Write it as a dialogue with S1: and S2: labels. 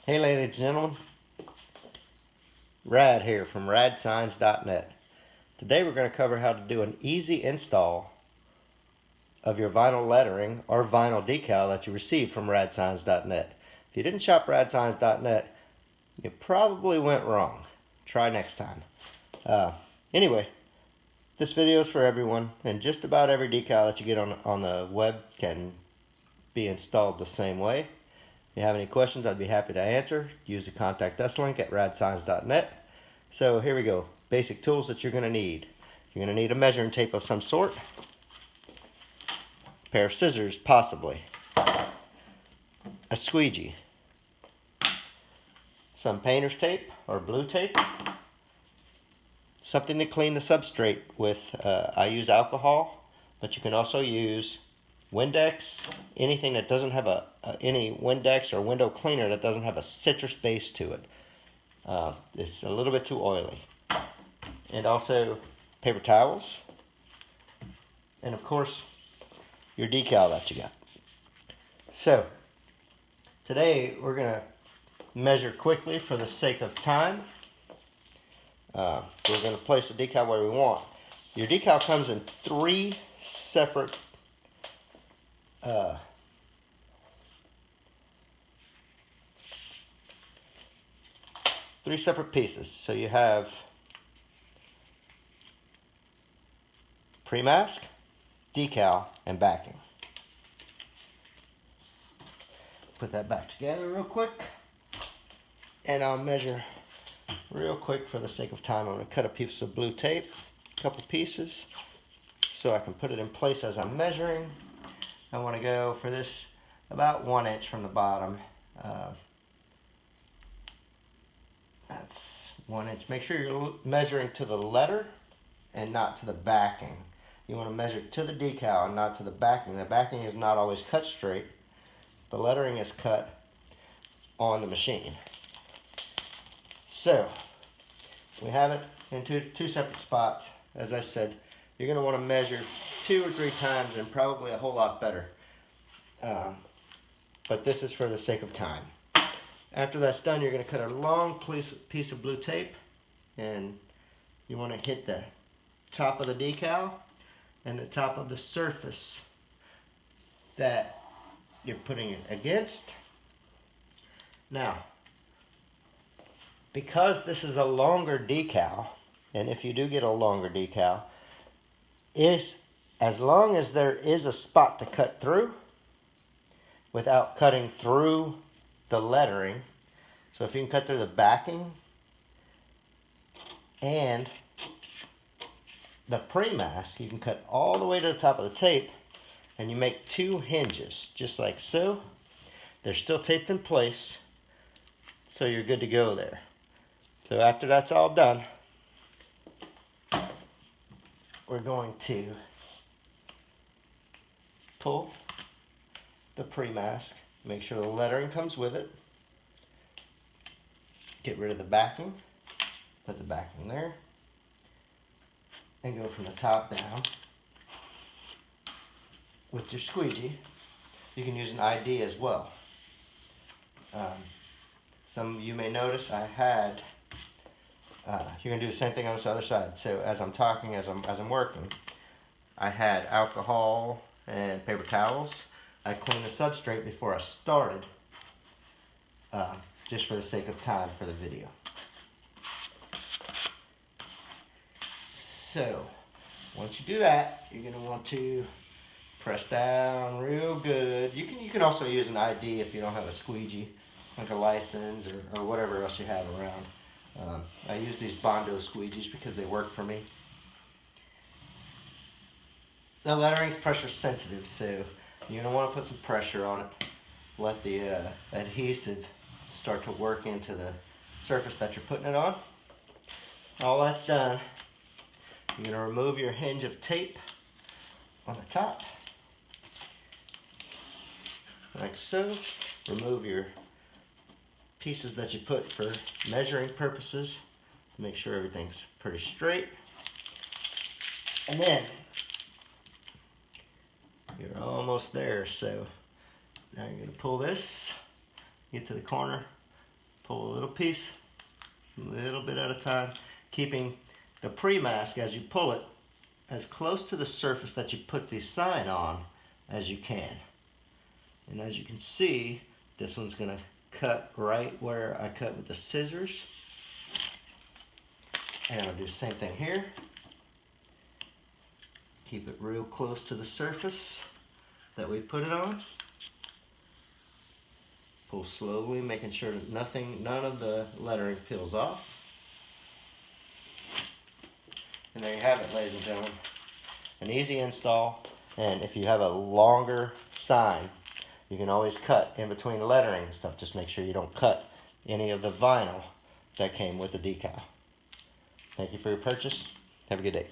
S1: Hey ladies and gentlemen, Rad here from radsigns.net. Today we're going to cover how to do an easy install of your vinyl lettering or vinyl decal that you received from radsigns.net. If you didn't shop radsigns.net, you probably went wrong. Try next time. Anyway, this video is for everyone, and just about every decal that you get on the web can be installed the same way. If you have any questions, I'd be happy to answer. Use the contact us link at radsigns.net. So here we go. Basic tools that you're going to need. You're going to need a measuring tape of some sort, a pair of scissors possibly, a squeegee, some painter's tape or blue tape, something to clean the substrate with. I use alcohol, but you can also use Windex, anything that doesn't have any Windex or window cleaner that doesn't have a citrus base to it. It's a little bit too oily. And also paper towels, and of course your decal that you got. So today we're going to measure quickly for the sake of time. We're going to place the decal where we want. Your decal comes in three separate pieces. So you have pre-mask, decal, and backing. Put that back together real quick, and I'll measure real quick for the sake of time. I'm going to cut a piece of blue tape, a couple pieces, so I can put it in place as I'm measuring. I want to go for this about 1 inch from the bottom. That's 1 inch. Make sure you're measuring to the letter and not to the backing. You want to measure to the decal and not to the backing. The backing is not always cut straight. The lettering is cut on the machine. So we have it in two separate spots. As I said, you're going to want to measure 2 or 3 times, and probably a whole lot better. But this is for the sake of time. After that's done, you're going to cut a long piece of blue tape, and you want to hit the top of the decal and the top of the surface that you're putting it against. Now, because this is a longer decal, and if you do get a longer decal, as long as there is a spot to cut through without cutting through the lettering, so if you can cut through the backing and the pre-mask, you can cut all the way to the top of the tape, and you make 2 hinges, just like so. They're still taped in place, so you're good to go there. So after that's all done, we're going to pull the pre-mask, make sure the lettering comes with it, get rid of the backing, put the backing there, and go from the top down with your squeegee. You can use an ID as well. Some of you may notice I had, you're going to do the same thing on this other side. So as I'm talking, as I'm working, I had alcohol and paper towels. I cleaned the substrate before I started, just for the sake of time for the video. So once you do that, you're going to want to press down real good. You can also use an ID if you don't have a squeegee, like a license or whatever else you have around. I use these Bondo squeegees because they work for me. The lettering is pressure sensitive, so you're going to want to put some pressure on it. Let the adhesive start to work into the surface that you're putting it on. All that's done, you're going to remove your hinge of tape on the top, like so. Remove your pieces that you put for measuring purposes. Make sure everything's pretty straight. And then you're almost there. So now you're going to pull this, get to the corner, Pull a little piece, a little bit at a time, keeping the pre-mask as you pull it as close to the surface that you put the sign on as you can. And as you can see, this one's going to cut right where I cut with the scissors. And I'm going to do the same thing here. Keep it real close to the surface that we put it on. Pull slowly, making sure that none of the lettering peels off. And there you have it, ladies and gentlemen. An easy install, and if you have a longer sign, you can always cut in between the lettering and stuff. Just make sure you don't cut any of the vinyl that came with the decal. Thank you for your purchase. Have a good day.